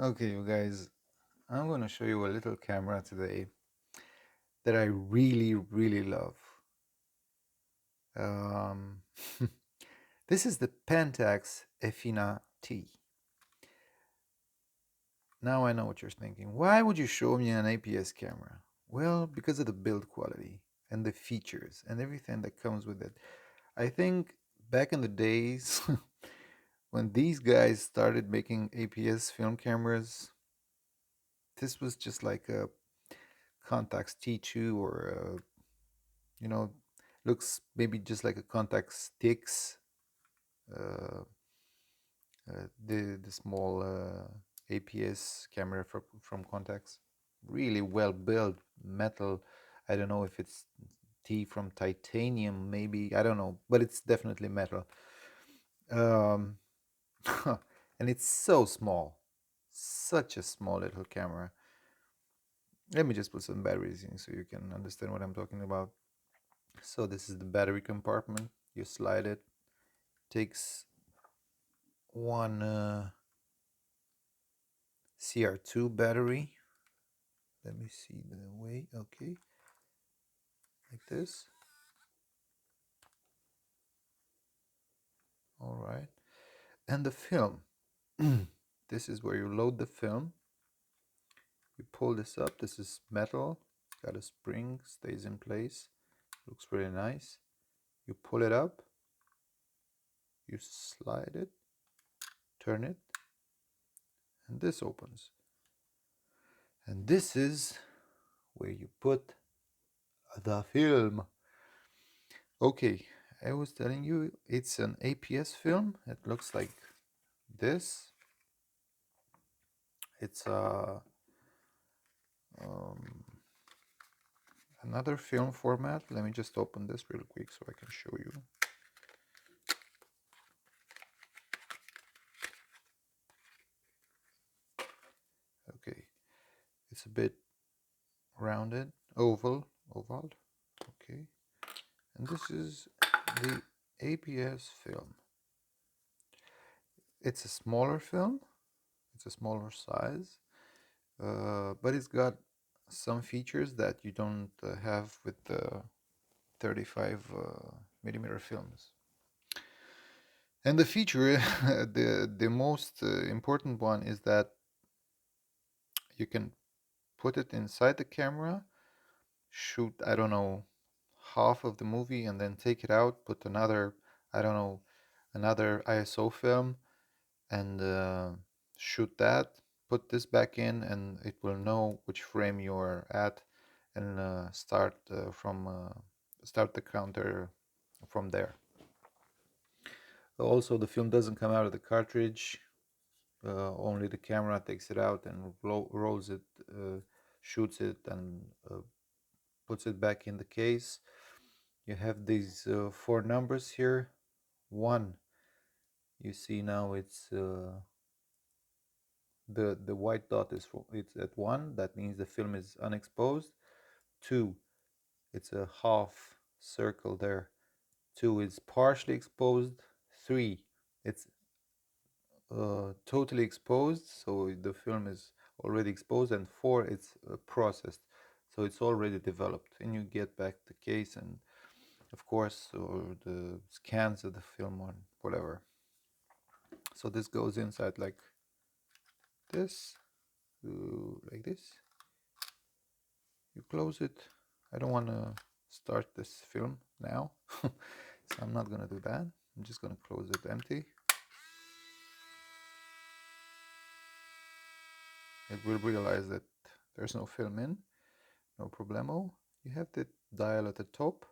Okay, you guys, I'm going to show you a little camera today that I really love. Um, this is the Pentax Efina T. Now I know what you're thinking. Why would you show me an APS camera? Well, because of the build quality and the features and everything that comes with it. I think back in the days when these guys started making APS film cameras, this was just like a Contax T2 or you know, looks maybe just like a Contax Tix, uh, the small APS camera from Contax. Really well built metal. I don't know if it's T from titanium, maybe, I don't know, but it's definitely metal. Um, and it's so small, such a small little camera. Let me just put some batteries in so you can understand what I'm talking about. So this is the battery compartment. You slide it, takes one CR2 battery. Let me see the way. Okay, like this. All right. And the film. This is where you load the film. You pull this up. This is metal. Got a spring, stays in place. Looks really nice. You pull it up. You slide it, turn it, and this opens. And this is where you put the film. Okay, I was telling you it's an APS film. It looks like this. It's um, another film format. Let me just open this real quick so I can show you. Okay, it's a bit rounded, oval. Okay, and this is the APS film. It's a smaller film. It's a smaller size, but it's got some features that you don't have with the 35 millimeter films. And the feature, the most important one is that you can put it inside the camera, shoot, I don't know, half of the movie, and then take it out, put another, I don't know, another ISO film, and shoot that, put this back in, and it will know which frame you're at, and start the counter from there. Also, the film doesn't come out of the cartridge. Only the camera takes it out and rolls it, shoots it, and puts it back in the case. You have these four numbers here. One, you see now it's the white dot it's at 1. That means the film is unexposed. 2, it's a half circle there. 2 is partially exposed. 3, it's totally exposed, so the film is already exposed. And 4, it's processed, so it's already developed. And you get back the case and of course or the scans of the film or whatever. So this goes inside like this, like this. You close it. I don't want to start this film now, so I'm not gonna do that. I'm just gonna close it empty. It will realize that there's no film in. No problemo. You have the dial at the top.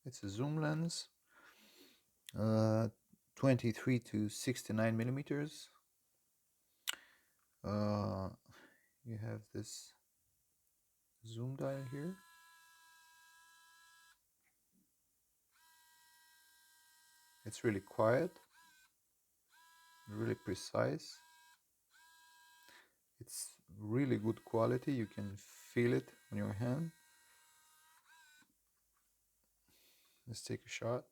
It's a zoom lens, 23 to 69 millimeters. You have this zoom dial here. It's really quiet, really precise. It's really good quality. You can feel it on your hand. Let's take a shot.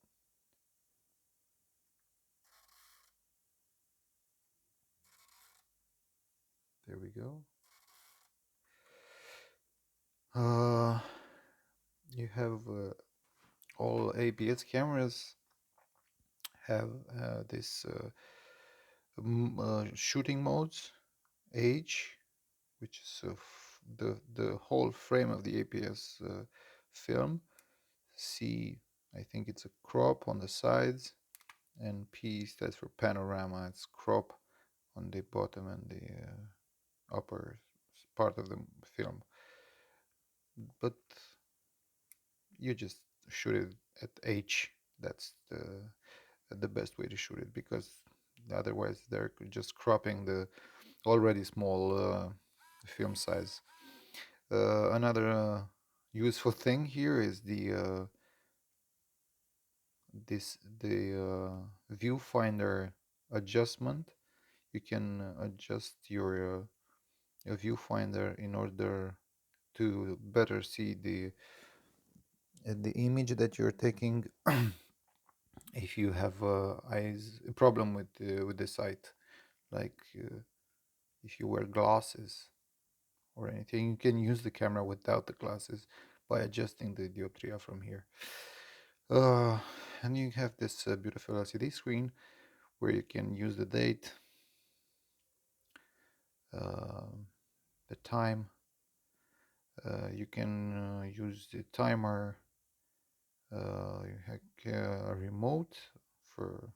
There we go. Uh, you have all APS cameras have this shooting modes, H, which is the whole frame of the APS film. C, I think it's a crop on the sides, and P stands for panorama. It's crop on the bottom and the upper part of the film. But you just shoot it at H. That's the best way to shoot it, because otherwise they're just cropping the already small film size. Another useful thing here is the viewfinder adjustment. You can adjust your viewfinder in order to better see the image that you're taking. If you have a problem with the sight, like if you wear glasses or anything, you can use the camera without the glasses by adjusting the dioptria from here. Uh, and you have this beautiful LCD screen where you can use the date, uh, the time. You can use the timer. You have a remote for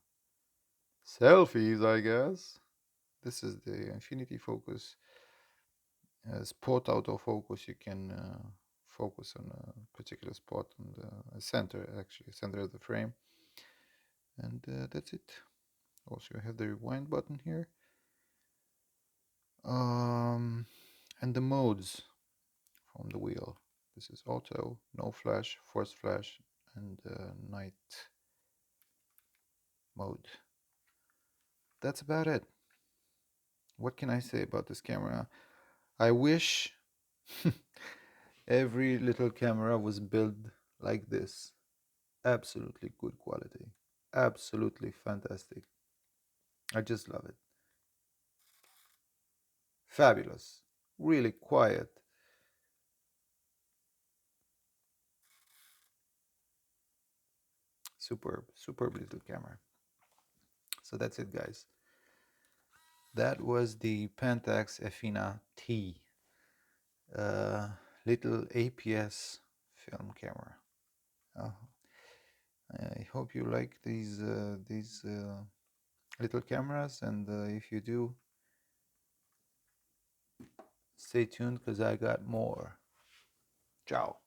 selfies, I guess. This is the infinity focus. Spot autofocus. You can focus on a particular spot on the center, actually, center of the frame. And that's it. Also, you have the rewind button here. And the modes from the wheel. This is auto, no flash, force flash, and night mode. That's about it. What can I say about this camera? I wish every little camera was built like this. Absolutely good quality. Absolutely fantastic. I just love it. Fabulous. Really quiet. Superb. Superb little camera. So that's it, guys. That was the Pentax Efina T. Little APS film camera. Uh, I hope you like these little cameras, and if you do, stay tuned because I got more. Ciao.